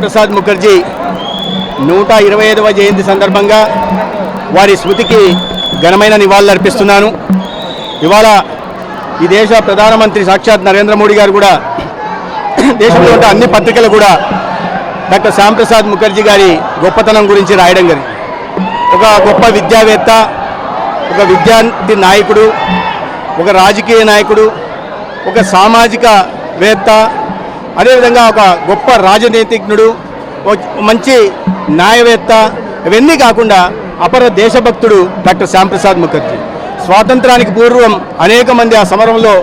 శ్యాంప్రసాద్ ముఖర్జీ 125వ జయంతి సందర్భంగా వారి స్మృతికి ఘనమైన నివాళులర్పిస్తున్నాను. ఇవాళ ఈ దేశ ప్రధానమంత్రి సాక్షాత్ నరేంద్ర మోడీ గారు కూడా దేశంలో ఉన్న అన్ని పత్రికలు కూడా డాక్టర్ శ్యాంప్రసాద్ ముఖర్జీ గారి గొప్పతనం గురించి రాయడం జరిగింది. ఒక గొప్ప విద్యావేత్త, ఒక విద్యార్థి నాయకుడు, ఒక రాజకీయ నాయకుడు, ఒక సామాజికవేత్త, అదేవిధంగా ఒక గొప్ప రాజనీతిజ్ఞుడు, మంచి న్యాయవేత్త, ఇవన్నీ కాకుండా అపర దేశభక్తుడు డాక్టర్ శ్యాంప్రసాద్ ముఖర్జీ. స్వాతంత్రానికి పూర్వం అనేక మంది ఆ సమరంలో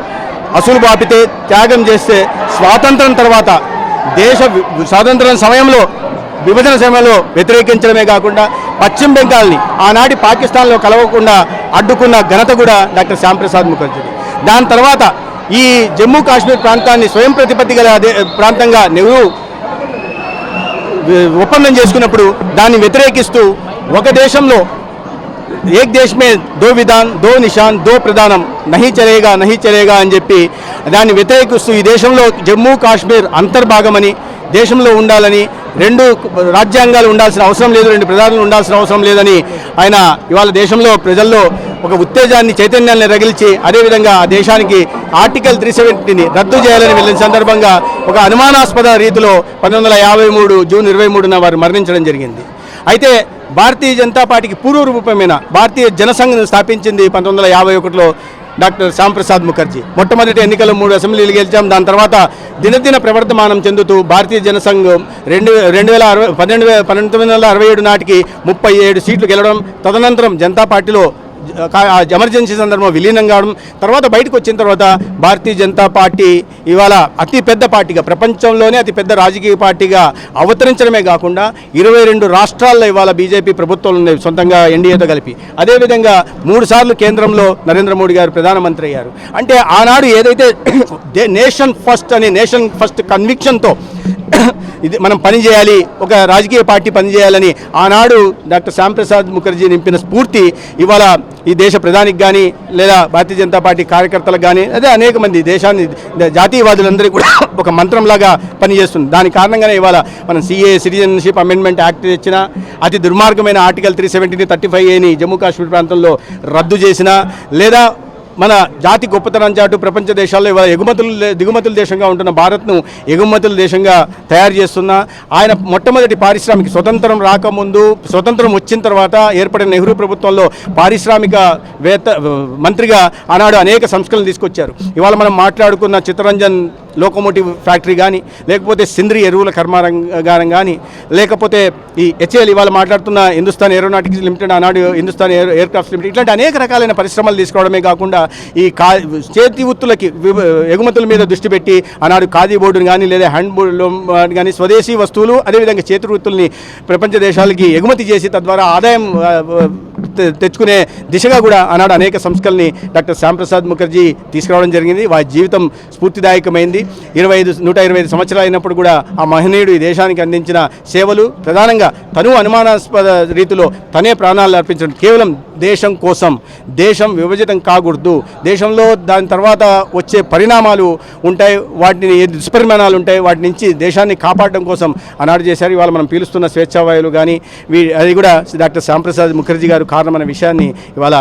అసలు బాపితే త్యాగం చేస్తే స్వాతంత్రం తర్వాత స్వాతంత్రం సమయంలో విభజన సమయంలో వ్యతిరేకించడమే కాకుండా పశ్చిమ బెంగాల్ని ఆనాటి పాకిస్తాన్లో కలవకుండా అడ్డుకున్న ఘనత కూడా డాక్టర్ శ్యాంప్రసాద్ ముఖర్జీది. దాని తర్వాత ఈ జమ్మూ కాశ్మీర్ ప్రాంతాన్ని స్వయం ప్రతిపత్తి గల ప్రాంతంగా నెహ్రూ ఒప్పందం చేసుకున్నప్పుడు దాన్ని వ్యతిరేకిస్తూ ఒక దేశంలో ఏక్ దేశ్ మే దో విధాన్ దో నిషాన్ దో ప్రధానం నహీ చలేగా అని చెప్పి దాన్ని వ్యతిరేకిస్తూ ఈ దేశంలో జమ్మూ కాశ్మీర్ అంతర్భాగమని, దేశంలో ఉండాలని, రెండు రాజ్యాంగాలు ఉండాల్సిన అవసరం లేదు, రెండు ప్రధానులు ఉండాల్సిన అవసరం లేదని ఆయన ఇవాళ దేశంలో ప్రజల్లో ఒక ఉత్తేజాన్ని, చైతన్యాన్ని రగిల్చి అదేవిధంగా ఆ దేశానికి ఆర్టికల్ 370ని రద్దు చేయాలని వెళ్ళిన సందర్భంగా ఒక అనుమానాస్పద రీతిలో 1953 జూన్ 23న వారు మరణించడం జరిగింది. అయితే భారతీయ జనతా పార్టీకి పూర్వరూపమైన భారతీయ జనసంఘ్ను స్థాపించింది 1951లో డాక్టర్ శ్యాంప్రసాద్ ముఖర్జీ. మొట్టమొదటి ఎన్నికల్లో 3 అసెంబ్లీలు గెలిచాం. దాని తర్వాత దినదిన ప్రవర్తమానం చెందుతూ భారతీయ జనసంఘం 1967 నాటికి 37 సీట్లు గెలవడం, తదనంతరం జనతా పార్టీలో ఎమర్జెన్సీ సందర్భంలో విలీనం కావడం, తర్వాత బయటకు వచ్చిన తర్వాత భారతీయ జనతా పార్టీ ఇవాళ అతిపెద్ద పార్టీగా, ప్రపంచంలోనే అతిపెద్ద రాజకీయ పార్టీగా అవతరించడమే కాకుండా 22 రాష్ట్రాల్లో ఇవాళ బీజేపీ ప్రభుత్వాలు ఉన్నాయి సొంతంగా ఎన్డీఏతో కలిపి. అదేవిధంగా 3 సార్లు కేంద్రంలో నరేంద్ర మోడీ గారు ప్రధానమంత్రి అయ్యారు. అంటే ఆనాడు ఏదైతే నేషన్ ఫస్ట్ కన్విక్షన్తో ఇది మనం పనిచేయాలి, ఒక రాజకీయ పార్టీ పనిచేయాలని ఆనాడు డాక్టర్ శ్యాంప్రసాద్ ముఖర్జీ నింపిన స్ఫూర్తి ఇవాళ ఈ దేశ ప్రధానికి కానీ లేదా భారతీయ జనతా పార్టీ కార్యకర్తలకు కానీ అదే అనేక మంది దేశాన్ని జాతీయవాదులందరికీ కూడా ఒక మంత్రంలాగా పనిచేస్తుంది. దాని కారణంగానే ఇవాళ మనం CAA సిటిజన్షిప్ అమెండ్మెంట్ యాక్ట్ తెచ్చినా, అతి దుర్మార్గమైన ఆర్టికల్ 370ని 35Aని జమ్మూ కాశ్మీర్ ప్రాంతంలో రద్దు చేసినా, లేదా మన జాతి గొప్పతనం చాటు ప్రపంచ దేశాల్లో ఇవాళ దిగుమతుల దేశంగా ఉంటున్న భారత్ను ఎగుమతుల దేశంగా తయారు చేస్తున్న ఆయన మొట్టమొదటి పారిశ్రామిక స్వతంత్రం రాకముందు, స్వతంత్రం వచ్చిన తర్వాత ఏర్పడిన నెహ్రూ ప్రభుత్వంలో పారిశ్రామికవేత్త మంత్రిగా ఆనాడు అనేక సంస్కరణలు తీసుకొచ్చారు. ఇవాళ మనం మాట్లాడుకున్న చిత్తరంజన్ లోకోమోటివ్ ఫ్యాక్టరీ కానీ, లేకపోతే సింద్రి ఎరువుల కర్మాగారం కానీ, లేకపోతే ఈ HAL ఇవాళ మాట్లాడుతున్న హిందుస్థాన్ ఏరోనాటిక్స్ లిమిటెడ్, ఆనాడు హిందుస్థాన్ ఎయిర్క్రాఫ్ట్స్ లిమిటెడ్, ఇట్లాంటి అనేక రకాలైన పరిశ్రమలు తీసుకోవడమే కాకుండా ఈ చేతి వృత్తులకి ఎగుమతుల మీద దృష్టి పెట్టి ఆనాడు ఖాదీ బోర్డుని కానీ లేదా హ్యాండ్ బోర్డు కానీ స్వదేశీ వస్తువులు అదేవిధంగా చేతి వృత్తుల్ని ప్రపంచ దేశాలకి ఎగుమతి చేసి తద్వారా ఆదాయం తెచ్చుకునే దిశగా కూడా ఆనాడు అనేక సంస్కరణని డాక్టర్ శ్యాంప్రసాద్ ముఖర్జీ తీసుకురావడం జరిగింది. వారి జీవితం స్ఫూర్తిదాయకమైంది. 125 సంవత్సరాలు అయినప్పుడు కూడా ఆ మహనీయుడు ఈ దేశానికి అందించిన సేవలు ప్రధానంగా తను అనుమానాస్పద రీతిలో తనే ప్రాణాలు అర్పించడం కేవలం దేశం కోసం. దేశం విభజితం కాకూడదు, దేశంలో దాని తర్వాత వచ్చే పరిణామాలు ఉంటాయి, వాటిని దుష్పరిమాణాలు ఉంటాయి, వాటి నుంచి దేశాన్ని కాపాడడం కోసం ఆనాడు చేశారు. ఇవాళ మనం పీలుస్తున్న స్వేచ్ఛావాయువులు కానీ అది కూడా డాక్టర్ శ్యాంప్రసాద్ ముఖర్జీ గారు కారణమైన విషయాన్ని ఇవాళ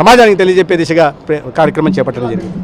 సమాజానికి తెలియజెప్పే దిశగా కార్యక్రమం చేపట్టడం జరిగింది.